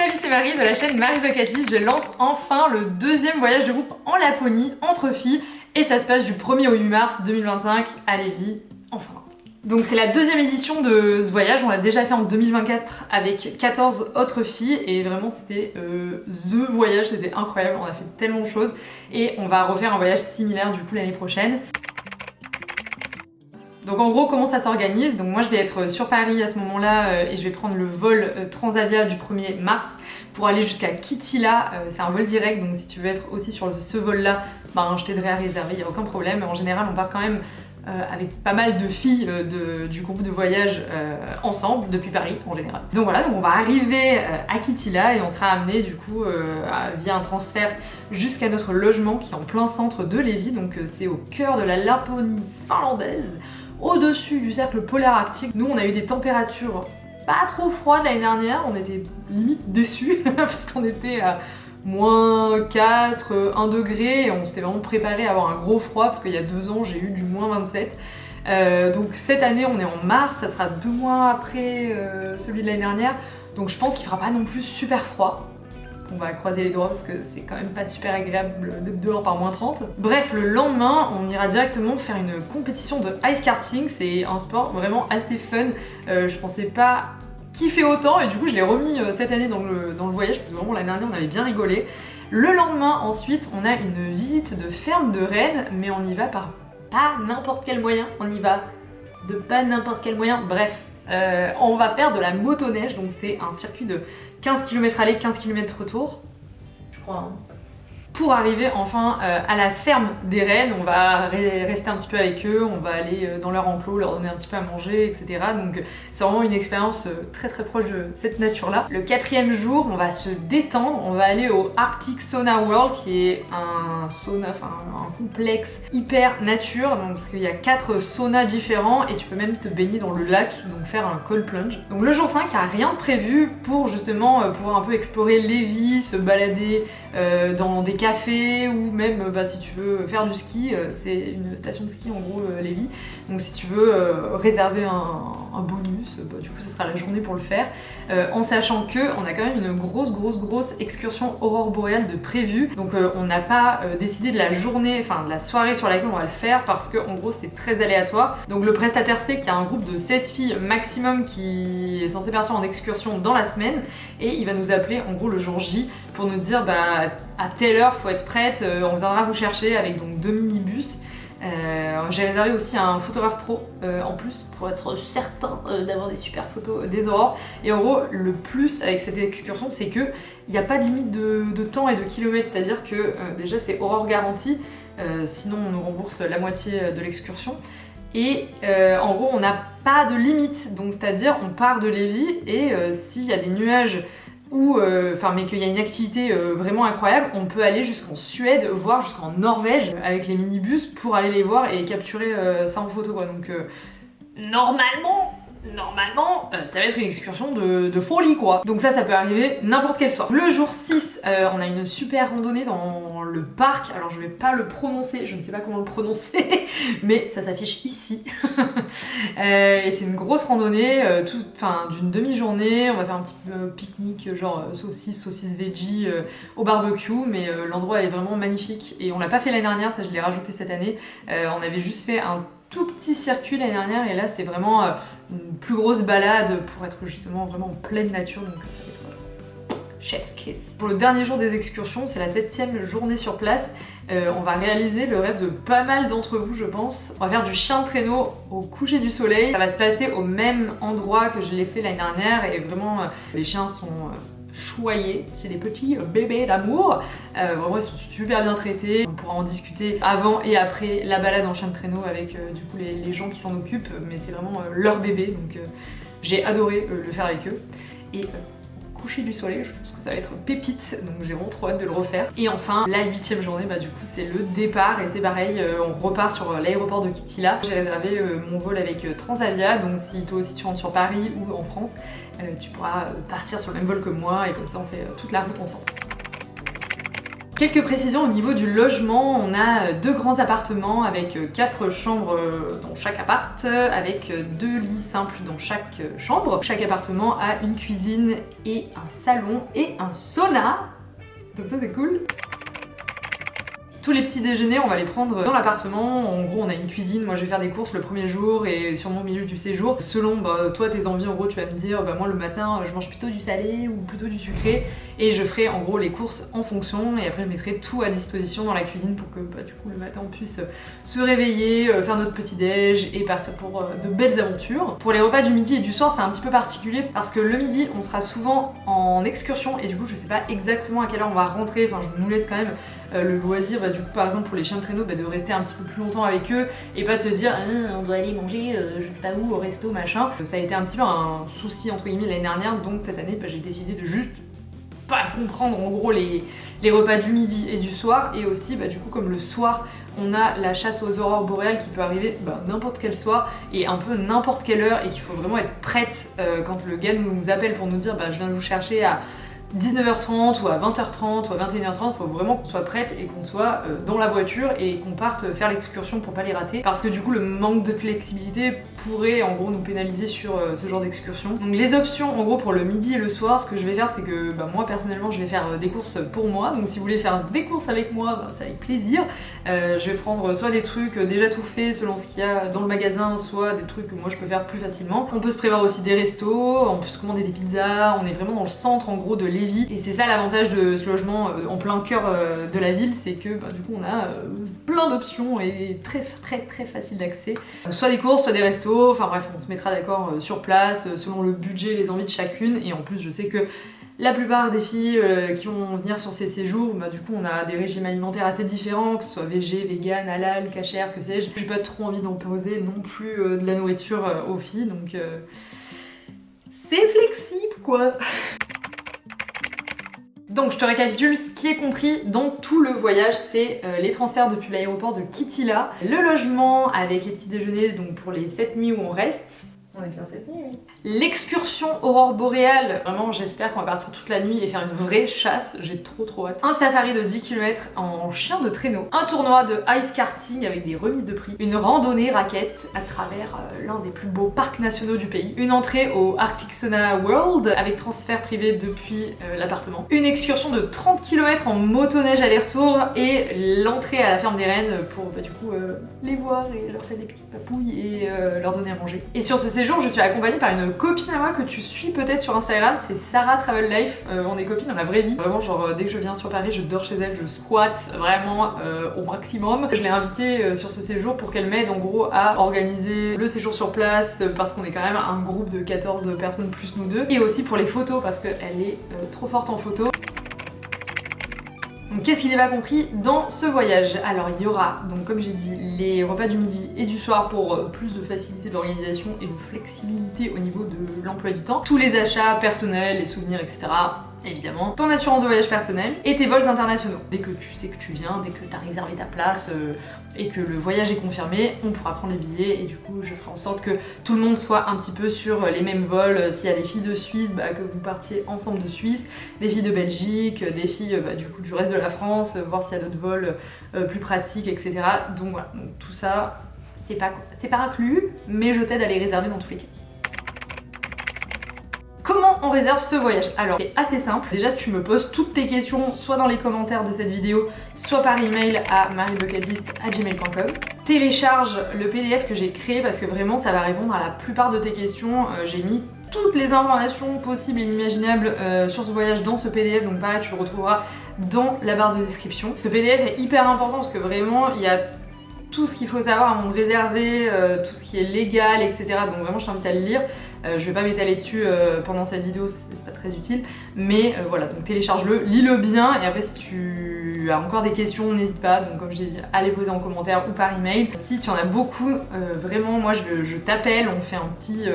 Salut, c'est Marie de la chaîne Marie Bucket List. Je lance enfin le deuxième voyage de groupe en Laponie entre filles et ça se passe du 1er au 8 mars 2025 à Levi en Finlande. Donc c'est la deuxième édition de ce voyage, on l'a déjà fait en 2024 avec 14 autres filles et vraiment c'était THE voyage, c'était incroyable, on a fait tellement de choses et on va refaire un voyage similaire du coup l'année prochaine. Donc en gros comment ça s'organise, donc moi je vais être sur Paris à ce moment-là et je vais prendre le vol Transavia du 1er mars pour aller jusqu'à Kittilä, c'est un vol direct donc si tu veux être aussi sur ce vol-là, ben, je t'aiderai à réserver, il n'y a aucun problème. En général on part quand même avec pas mal de filles du groupe de voyage ensemble depuis Paris en général. Donc voilà, donc on va arriver à Kittilä et on sera amené du coup via un transfert jusqu'à notre logement qui est en plein centre de Levi, donc c'est au cœur de la Laponie finlandaise, au-dessus du cercle polaire arctique. Nous on a eu des températures pas trop froides l'année dernière, on était limite déçus parce qu'on était à -4, 1 degré et on s'était vraiment préparé à avoir un gros froid parce qu'il y a 2 ans j'ai eu du -27. Donc cette année on est en mars, ça sera 2 mois après celui de l'année dernière, donc je pense qu'il fera pas non plus super froid. On va croiser les doigts parce que c'est quand même pas super agréable d'être dehors par -30. Bref, le lendemain, on ira directement faire une compétition de ice karting. C'est un sport vraiment assez fun. Je pensais pas kiffer autant et du coup je l'ai remis cette année dans le voyage parce que vraiment l'année dernière on avait bien rigolé. Le lendemain, ensuite, on a une visite de ferme de rennes, mais on y va par pas n'importe quel moyen. On y va de pas n'importe quel moyen. Bref, on va faire de la motoneige, donc c'est un circuit de 15 km aller, 15 km retour, je crois. Hein. Pour arriver enfin à la ferme des rennes, on va rester un petit peu avec eux, on va aller dans leur enclos, leur donner un petit peu à manger, etc. Donc c'est vraiment une expérience très très proche de cette nature-là. Le 4e jour, on va se détendre, on va aller au Arctic Sauna World, qui est un sauna, enfin un complexe hyper nature, donc parce qu'il y a 4 saunas différents et tu peux même te baigner dans le lac, donc faire un cold plunge. Donc le jour 5, il n'y a rien de prévu pour justement pouvoir un peu explorer Levi, se balader dans des cafés ou même si tu veux faire du ski, c'est une station de ski en gros Levi, donc si tu veux réserver un bonus, du coup ça sera la journée pour le faire, en sachant que on a quand même une grosse excursion aurore boréale de prévue, donc on n'a pas décidé de la journée, enfin de la soirée sur laquelle on va le faire parce que en gros c'est très aléatoire. Donc le prestataire sait qu'il y a un groupe de 16 filles maximum qui est censé partir en excursion dans la semaine et il va nous appeler en gros le jour J pour nous dire à telle heure faut être prête, on viendra vous chercher avec donc 2 minibus. J'ai réservé aussi un photographe pro en plus pour être certain d'avoir des super photos des aurores. Et en gros le plus avec cette excursion c'est que il n'y a pas de limite de temps et de kilomètres, c'est à dire que déjà c'est aurore garantie, sinon on nous rembourse la moitié de l'excursion. Et en gros on n'a pas de limite, donc c'est à dire on part de Levi et s'il y a des nuages mais qu'il y a une activité vraiment incroyable, on peut aller jusqu'en Suède, voire jusqu'en Norvège avec les minibus pour aller les voir et capturer ça en photo quoi. Donc normalement ça va être une excursion de folie quoi. Donc ça peut arriver n'importe quel soir. Le jour 6, on a une super randonnée dans le parc, alors je vais pas le prononcer, je ne sais pas comment le prononcer, mais ça s'affiche ici. Et c'est une grosse randonnée, d'une demi-journée, on va faire un petit pique-nique genre saucisse veggie au barbecue, mais l'endroit est vraiment magnifique et on l'a pas fait l'année dernière, ça je l'ai rajouté cette année. On avait juste fait un tout petit circuit l'année dernière et là c'est vraiment une plus grosse balade pour être justement vraiment en pleine nature, donc ça va être chef's kiss. Pour le dernier jour des excursions, c'est la 7e journée sur place, on va réaliser le rêve de pas mal d'entre vous je pense. On va faire du chien de traîneau au coucher du soleil, ça va se passer au même endroit que je l'ai fait l'année dernière et vraiment les chiens sont choyés, c'est des petits bébés d'amour, vraiment ils sont super bien traités, on pourra en discuter avant et après la balade en chien de traîneau avec du coup les gens qui s'en occupent, mais c'est vraiment leur bébé, donc j'ai adoré le faire avec eux. Et coucher du soleil, je pense que ça va être pépite, donc j'ai vraiment trop hâte de le refaire. Et enfin, la 8e journée, du coup c'est le départ et c'est pareil, on repart sur l'aéroport de Kittilä. J'ai réservé mon vol avec Transavia, donc si toi aussi tu rentres sur Paris ou en France, tu pourras partir sur le même vol que moi et comme ça on fait toute la route ensemble. Quelques précisions au niveau du logement, on a 2 grands appartements avec 4 chambres dans chaque appart, avec 2 lits simples dans chaque chambre. Chaque appartement a une cuisine et un salon et un sauna, donc ça c'est cool. Tous les petits déjeuners, on va les prendre dans l'appartement. En gros, on a une cuisine. Moi, je vais faire des courses le premier jour et sûrement au milieu du séjour. Selon toi, tes envies, en gros, tu vas me dire, moi, le matin, je mange plutôt du salé ou plutôt du sucré. Et je ferai, en gros, les courses en fonction. Et après, je mettrai tout à disposition dans la cuisine pour que, du coup, le matin, on puisse se réveiller, faire notre petit-déj et partir pour de belles aventures. Pour les repas du midi et du soir, c'est un petit peu particulier parce que le midi, on sera souvent en excursion et du coup, je sais pas exactement à quelle heure on va rentrer. Enfin, je nous laisse quand même le loisir, du coup par exemple pour les chiens de traîneau, de rester un petit peu plus longtemps avec eux et pas de se dire on doit aller manger je sais pas où au resto machin. Ça a été un petit peu un souci entre guillemets l'année dernière, donc cette année j'ai décidé de juste pas comprendre en gros les repas du midi et du soir. Et aussi du coup comme le soir on a la chasse aux aurores boréales qui peut arriver n'importe quel soir et un peu n'importe quelle heure et qu'il faut vraiment être prête quand le gars nous appelle pour nous dire je viens de vous chercher à 19h30 ou à 20h30 ou à 21h30, il faut vraiment qu'on soit prête et qu'on soit dans la voiture et qu'on parte faire l'excursion pour pas les rater, parce que du coup le manque de flexibilité pourrait en gros nous pénaliser sur ce genre d'excursion. Donc les options en gros pour le midi et le soir, ce que je vais faire c'est que moi personnellement je vais faire des courses pour moi, donc si vous voulez faire des courses avec moi, c'est avec plaisir. Je vais prendre soit des trucs déjà tout faits selon ce qu'il y a dans le magasin, soit des trucs que moi je peux faire plus facilement. On peut se prévoir aussi des restos, on peut se commander des pizzas, on est vraiment dans le centre en gros de Lévis. Et c'est ça l'avantage de ce logement en plein cœur de la ville, c'est que du coup on a plein d'options et très facile d'accès. Soit des courses, soit des restos, enfin bref on se mettra d'accord sur place selon le budget et les envies de chacune. Et en plus je sais que la plupart des filles qui vont venir sur ces séjours, du coup on a des régimes alimentaires assez différents, que ce soit végé, vegan, halal, cachère, que sais-je. J'ai pas trop envie d'imposer non plus de la nourriture aux filles, donc c'est flexible quoi. Donc je te récapitule, ce qui est compris dans tout le voyage, c'est les transferts depuis l'aéroport de Kitila, le logement avec les petits déjeuners donc pour les 7 nuits où on reste. On est bien cette nuit, oui. L'excursion aurore boréale, vraiment j'espère qu'on va partir toute la nuit et faire une vraie chasse, j'ai trop hâte. Un safari de 10 km en chien de traîneau, un tournoi de ice karting avec des remises de prix, une randonnée raquette à travers l'un des plus beaux parcs nationaux du pays, une entrée au Arctic Sauna World avec transfert privé depuis l'appartement, une excursion de 30 km en motoneige aller-retour et l'entrée à la ferme des rennes pour du coup les voir et leur faire des petites papouilles et leur donner à manger. Et sur ce séjour, je suis accompagnée par une copine à moi que tu suis peut-être sur Instagram, c'est Sarah Travel Life. On est copines dans la vraie vie. Vraiment, genre, dès que je viens sur Paris, je dors chez elle, je squatte vraiment au maximum. Je l'ai invitée sur ce séjour pour qu'elle m'aide en gros à organiser le séjour sur place parce qu'on est quand même un groupe de 14 personnes plus nous deux. Et aussi pour les photos parce qu'elle est trop forte en photo. Donc qu'est-ce qui n'est pas compris dans ce voyage? Alors il y aura, donc comme j'ai dit, les repas du midi et du soir pour plus de facilité d'organisation et de flexibilité au niveau de l'emploi du temps. Tous les achats personnels, les souvenirs, etc. Évidemment. Ton assurance de voyage personnelle et tes vols internationaux. Dès que tu sais que tu viens, dès que tu as réservé ta place et que le voyage est confirmé, on pourra prendre les billets et du coup je ferai en sorte que tout le monde soit un petit peu sur les mêmes vols. S'il y a des filles de Suisse, que vous partiez ensemble de Suisse, des filles de Belgique, des filles du coup du reste de la France, voir s'il y a d'autres vols plus pratiques, etc. Donc voilà, donc, tout ça c'est pas inclus, mais je t'aide à les réserver dans tous les cas. Comment on réserve ce voyage? Alors c'est assez simple, déjà tu me poses toutes tes questions soit dans les commentaires de cette vidéo, soit par email à marybucketlist@gmail.com. Télécharge le PDF que j'ai créé parce que vraiment ça va répondre à la plupart de tes questions. J'ai mis toutes les informations possibles et inimaginables sur ce voyage dans ce PDF, donc pareil tu le retrouveras dans la barre de description. Ce PDF est hyper important parce que vraiment il y a tout ce qu'il faut savoir avant de réserver, tout ce qui est légal, etc. Donc vraiment je t'invite à le lire. Je vais pas m'étaler dessus pendant cette vidéo, c'est pas très utile, mais voilà, donc télécharge-le, lis-le bien et après si tu as encore des questions, n'hésite pas, donc comme je l'ai dit, à les poser en commentaire ou par email. Si tu en as beaucoup, vraiment moi je t'appelle, on fait un petit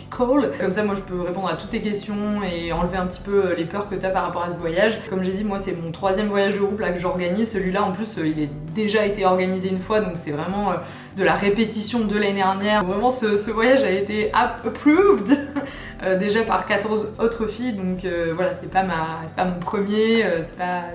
call, comme ça moi je peux répondre à toutes tes questions et enlever un petit peu les peurs que tu as par rapport à ce voyage. Comme j'ai dit, moi c'est mon 3e voyage de groupe là que j'organise, celui-là en plus il est déjà été organisé une fois, donc c'est vraiment de la répétition de l'année dernière. Vraiment ce voyage a été approved déjà par 14 autres filles, donc voilà, c'est pas mon premier,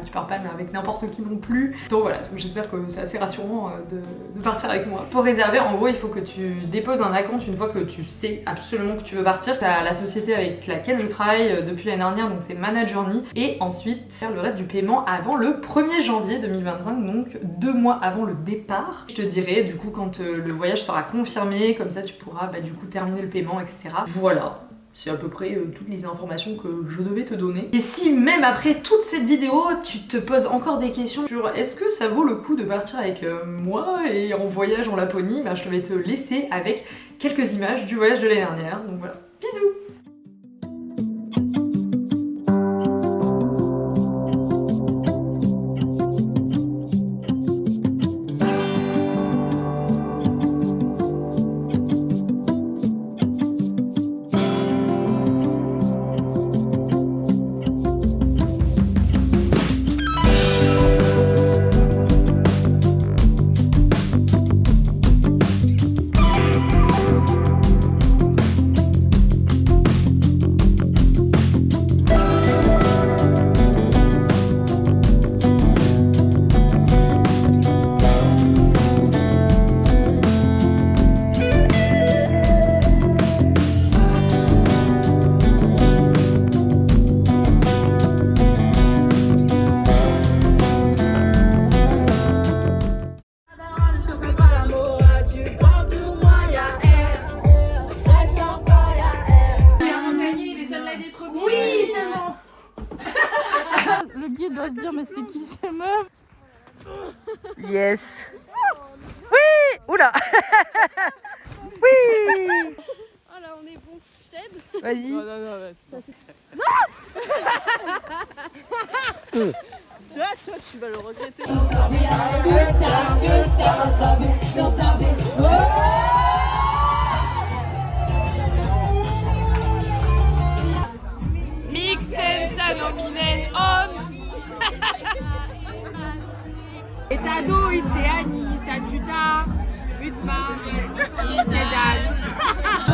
tu pars pas avec n'importe qui non plus. Donc voilà, donc j'espère que c'est assez rassurant de partir avec moi. Pour réserver, en gros, il faut que tu déposes un acompte une fois que tu sais absolument que tu veux partir. T'as la société avec laquelle je travaille depuis l'année dernière, donc c'est Manajourney, et ensuite faire le reste du paiement avant le 1er janvier 2025, donc 2 mois avant le départ. Je te dirai du coup quand le voyage sera confirmé, comme ça tu pourras du coup terminer le paiement, etc. Voilà. C'est à peu près toutes les informations que je devais te donner. Et si même après toute cette vidéo, tu te poses encore des questions sur est-ce que ça vaut le coup de partir avec moi et en voyage en Laponie, je vais te laisser avec quelques images du voyage de l'année dernière. Donc voilà, bisous! Le guide doit se dire mais c'est qui ces meufs? Yes. Oui. Oula. Oui. Oh là on est bon, je t'aide. Vas-y. Non. Tu vois, tu vas le regretter. Mixenza nominen on. Etado itseani sajuta utma itsedan.